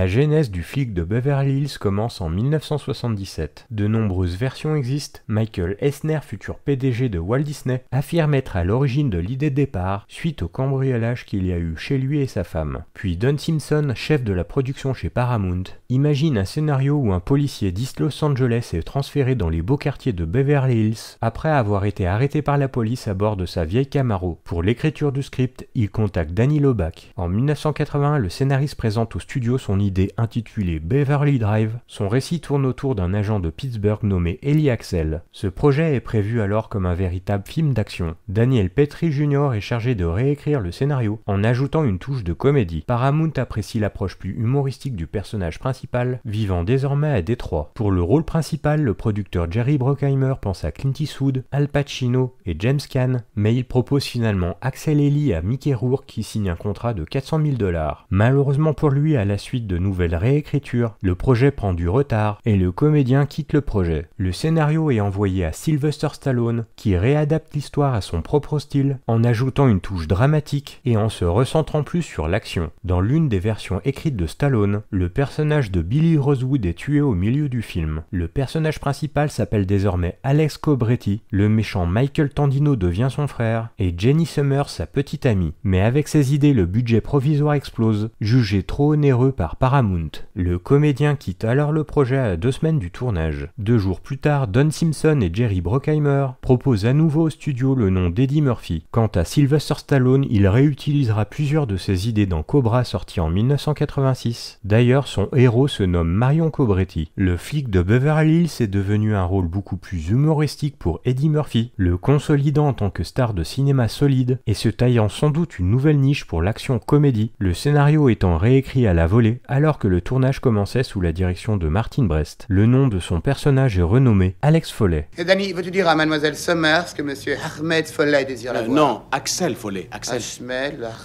La genèse du flic de Beverly Hills commence en 1977. De nombreuses versions existent. Michael Eisner, futur PDG de Walt Disney, affirme être à l'origine de l'idée de départ suite au cambriolage qu'il y a eu chez lui et sa femme. Puis Don Simpson, chef de la production chez Paramount, imagine un scénario où un policier d'East Los Angeles est transféré dans les beaux quartiers de Beverly Hills après avoir été arrêté par la police à bord de sa vieille Camaro. Pour l'écriture du script, il contacte Danny Lobach. En 1981, le scénariste présente au studio son idée intitulée Beverly Drive. Son récit tourne autour d'un agent de Pittsburgh nommé Eli Axel. Ce projet est prévu alors comme un véritable film d'action. Daniel Petrie Jr. est chargé de réécrire le scénario en ajoutant une touche de comédie. Paramount apprécie l'approche plus humoristique du personnage principal, vivant désormais à Détroit. Pour le rôle principal, le producteur Jerry Bruckheimer pense à Clint Eastwood, Al Pacino et James Caan, mais il propose finalement Axel Ellie à Mickey Rourke qui signe un contrat de $400 000. Malheureusement pour lui, à la suite de nouvelles réécritures, le projet prend du retard et le comédien quitte le projet. Le scénario est envoyé à Sylvester Stallone, qui réadapte l'histoire à son propre style, en ajoutant une touche dramatique et en se recentrant plus sur l'action. Dans l'une des versions écrites de Stallone, le personnage de Billy Rosewood est tué au milieu du film. Le personnage principal s'appelle désormais Alex Cobretti, le méchant Michael Tandino devient son frère, et Jenny Summers sa petite amie. Mais avec ces idées, le budget provisoire explose, jugé trop onéreux par Paramount. Le comédien quitte alors le projet à 2 semaines du tournage. 2 jours plus tard, Don Simpson et Jerry Bruckheimer proposent à nouveau au studio le nom d'Eddie Murphy. Quant à Sylvester Stallone, il réutilisera plusieurs de ses idées dans Cobra sorti en 1986. D'ailleurs, son héros se nomme Marion Cobretti. Le flic de Beverly Hills est devenu un rôle beaucoup plus humoristique pour Eddie Murphy, le consolidant en tant que star de cinéma solide et se taillant sans doute une nouvelle niche pour l'action comédie, le scénario étant réécrit à la volée alors que le tournage commençait sous la direction de Martin Brest. Le nom de son personnage est renommé Alex Foley. Et Danny, veux-tu dire à mademoiselle Summers que monsieur Ahmed Foley désire la voir? Non, Axel Foley. Axel.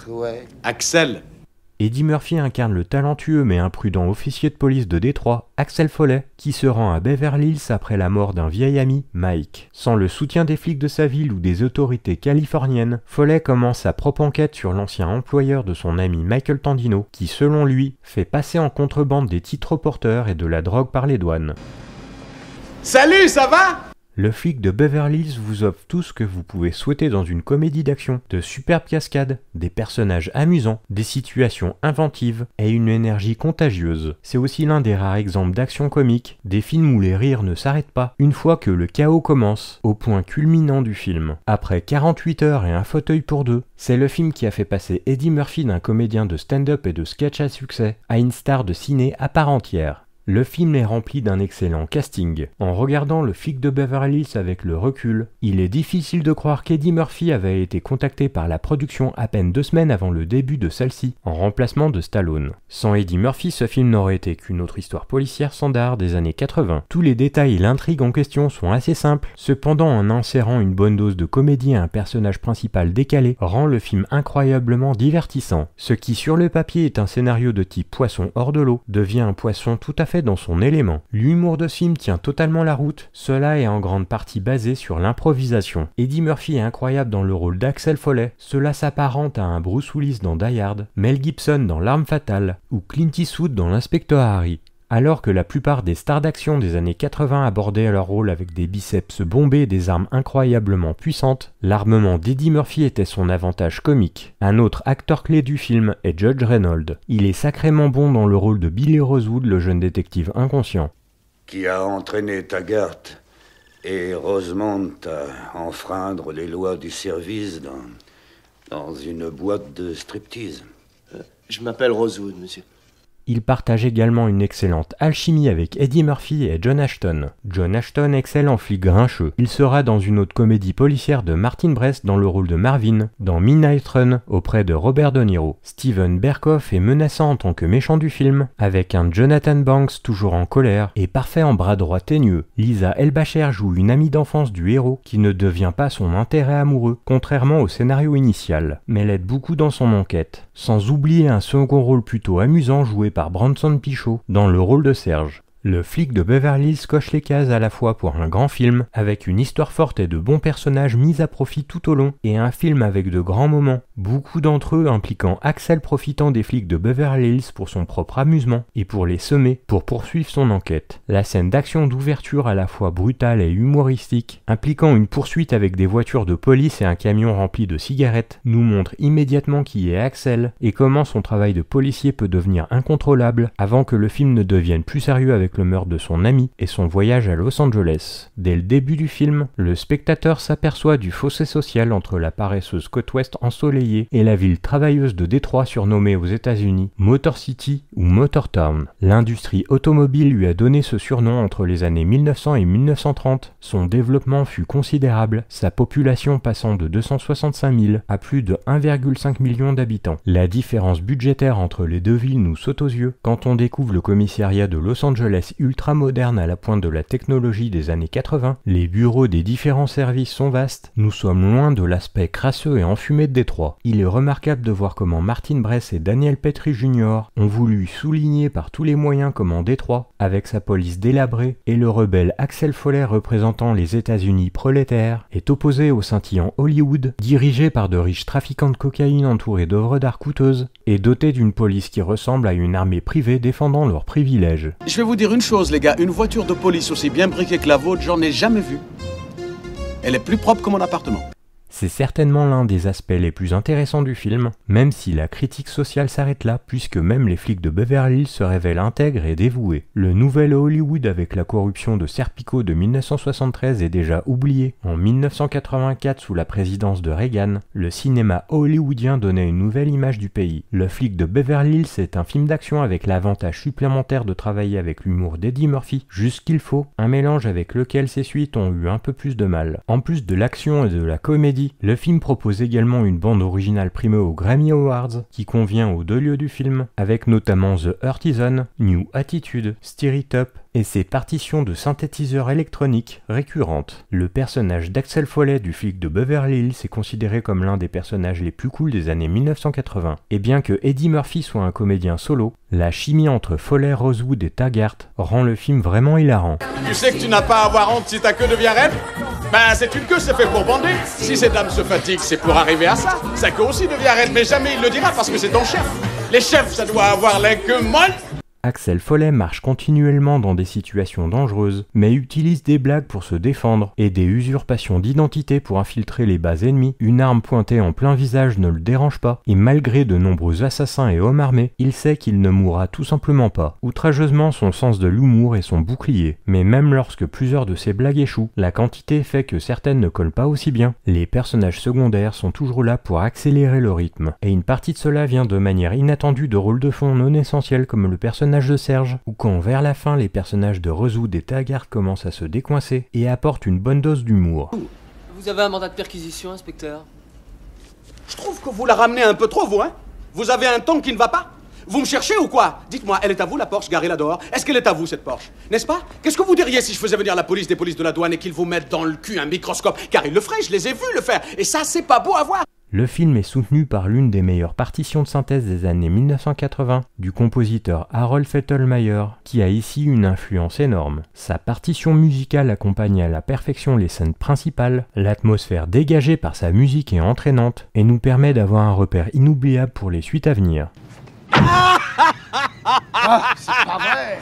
Ouais. Axel. Eddie Murphy incarne le talentueux mais imprudent officier de police de Détroit, Axel Foley, qui se rend à Beverly Hills après la mort d'un vieil ami, Mike. Sans le soutien des flics de sa ville ou des autorités californiennes, Foley commence sa propre enquête sur l'ancien employeur de son ami Michael Tandino, qui selon lui, fait passer en contrebande des titres porteurs et de la drogue par les douanes. Salut, ça va? Le flic de Beverly Hills vous offre tout ce que vous pouvez souhaiter dans une comédie d'action. De superbes cascades, des personnages amusants, des situations inventives et une énergie contagieuse. C'est aussi l'un des rares exemples d'action comique, des films où les rires ne s'arrêtent pas une fois que le chaos commence, au point culminant du film. Après 48 heures et un fauteuil pour deux, c'est le film qui a fait passer Eddie Murphy d'un comédien de stand-up et de sketch à succès à une star de ciné à part entière. Le film est rempli d'un excellent casting. En regardant le flic de Beverly Hills avec le recul, il est difficile de croire qu'Eddie Murphy avait été contacté par la production à peine 2 semaines avant le début de celle-ci, en remplacement de Stallone. Sans Eddie Murphy, ce film n'aurait été qu'une autre histoire policière standard des années 80. Tous les détails et l'intrigue en question sont assez simples, cependant en insérant une bonne dose de comédie et un personnage principal décalé, rend le film incroyablement divertissant. Ce qui sur le papier est un scénario de type poisson hors de l'eau, devient un poisson tout à fait dans son élément. L'humour de ce film tient totalement la route, cela est en grande partie basé sur l'improvisation. Eddie Murphy est incroyable dans le rôle d'Axel Foley, cela s'apparente à un Bruce Willis dans Die Hard, Mel Gibson dans L'Arme Fatale ou Clint Eastwood dans L'Inspecteur Harry. Alors que la plupart des stars d'action des années 80 abordaient leur rôle avec des biceps bombés et des armes incroyablement puissantes, l'armement d'Eddie Murphy était son avantage comique. Un autre acteur clé du film est Judge Reynolds. Il est sacrément bon dans le rôle de Billy Rosewood, le jeune détective inconscient. Qui a entraîné Taggart et Rosemont à enfreindre les lois du service dans une boîte de striptease. Je m'appelle Rosewood, monsieur. Il partage également une excellente alchimie avec Eddie Murphy et John Ashton. John Ashton excelle en flic grincheux. Il sera dans une autre comédie policière de Martin Brest dans le rôle de Marvin, dans Midnight Run auprès de Robert De Niro. Steven Berkoff est menaçant en tant que méchant du film, avec un Jonathan Banks toujours en colère et parfait en bras droit teigneux. Lisa Elbacher joue une amie d'enfance du héros qui ne devient pas son intérêt amoureux, contrairement au scénario initial, mais l'aide beaucoup dans son enquête. Sans oublier un second rôle plutôt amusant joué par Bronson Pinchot dans le rôle de Serge. Le flic de Beverly Hills coche les cases à la fois pour un grand film, avec une histoire forte et de bons personnages mis à profit tout au long, et un film avec de grands moments, beaucoup d'entre eux impliquant Axel profitant des flics de Beverly Hills pour son propre amusement, et pour les semer, pour poursuivre son enquête. La scène d'action d'ouverture à la fois brutale et humoristique, impliquant une poursuite avec des voitures de police et un camion rempli de cigarettes, nous montre immédiatement qui est Axel, et comment son travail de policier peut devenir incontrôlable, avant que le film ne devienne plus sérieux avec le meurtre de son ami et son voyage à Los Angeles. Dès le début du film, le spectateur s'aperçoit du fossé social entre la paresseuse côte ouest ensoleillée et la ville travailleuse de Détroit surnommée aux États-Unis Motor City ou Motor Town. L'industrie automobile lui a donné ce surnom entre les années 1900 et 1930. Son développement fut considérable, sa population passant de 265 000 à plus de 1,5 million d'habitants. La différence budgétaire entre les deux villes nous saute aux yeux quand on découvre le commissariat de Los Angeles ultra moderne à la pointe de la technologie des années 80, les bureaux des différents services sont vastes, nous sommes loin de l'aspect crasseux et enfumé de Détroit. Il est remarquable de voir comment Martin Brest et Daniel Petrie Jr. ont voulu souligner par tous les moyens comment Détroit, avec sa police délabrée, et le rebelle Axel Foley représentant les États-Unis prolétaires, est opposé au scintillant Hollywood, dirigé par de riches trafiquants de cocaïne entourés d'œuvres d'art coûteuses, et doté d'une police qui ressemble à une armée privée défendant leurs privilèges. Je vais vous dire une chose, les gars. Une voiture de police aussi bien briquée que la vôtre, j'en ai jamais vu. Elle est plus propre que mon appartement. C'est certainement l'un des aspects les plus intéressants du film, même si la critique sociale s'arrête là, puisque même les flics de Beverly Hills se révèlent intègres et dévoués. Le nouvel Hollywood avec la corruption de Serpico de 1973 est déjà oublié. En 1984, sous la présidence de Reagan, le cinéma hollywoodien donnait une nouvelle image du pays. Le flic de Beverly Hills est un film d'action avec l'avantage supplémentaire de travailler avec l'humour d'Eddie Murphy, juste ce qu'il faut, un mélange avec lequel ses suites ont eu un peu plus de mal. En plus de l'action et de la comédie, le film propose également une bande originale primée aux Grammy Awards qui convient aux deux lieux du film, avec notamment The Artisan, New Attitude, Stir It Up et ses partitions de synthétiseurs électroniques récurrentes. Le personnage d'Axel Foley du flic de Beverly Hills est considéré comme l'un des personnages les plus cool des années 1980. Et bien que Eddie Murphy soit un comédien solo, la chimie entre Foley, Rosewood et Taggart rend le film vraiment hilarant. Tu sais que tu n'as pas à avoir honte si ta queue devient raide? Ben c'est une queue, c'est fait pour bander. Si ces dames se fatiguent, c'est pour arriver à ça. Sa queue aussi devient raide, mais jamais il le dira parce que c'est ton chef. Les chefs, ça doit avoir la queue molle. Axel Foley marche continuellement dans des situations dangereuses, mais utilise des blagues pour se défendre et des usurpations d'identité pour infiltrer les bases ennemies. Une arme pointée en plein visage ne le dérange pas, et malgré de nombreux assassins et hommes armés, il sait qu'il ne mourra tout simplement pas. Outrageusement, son sens de l'humour est son bouclier, mais même lorsque plusieurs de ses blagues échouent, la quantité fait que certaines ne collent pas aussi bien. Les personnages secondaires sont toujours là pour accélérer le rythme, et une partie de cela vient de manière inattendue de rôles de fond non essentiels comme le personnage de Serge, ou quand vers la fin les personnages de Rosewood et Taggart commencent à se décoincer et apportent une bonne dose d'humour. Vous avez un mandat de perquisition, inspecteur? Je trouve que vous la ramenez un peu trop, vous, hein? Vous avez un ton qui ne va pas? Vous me cherchez ou quoi? Dites-moi, elle est à vous la Porsche garée là dehors? Est-ce qu'elle est à vous cette Porsche? N'est-ce pas? Qu'est-ce que vous diriez si je faisais venir la police des polices de la douane et qu'ils vous mettent dans le cul un microscope? Car ils le feraient, je les ai vus le faire. Et ça, c'est pas beau à voir. Le film est soutenu par l'une des meilleures partitions de synthèse des années 1980 du compositeur Harold Fettelmeyer, qui a ici une influence énorme. Sa partition musicale accompagne à la perfection les scènes principales, l'atmosphère dégagée par sa musique est entraînante et nous permet d'avoir un repère inoubliable pour les suites à venir. Ah, c'est pas vrai.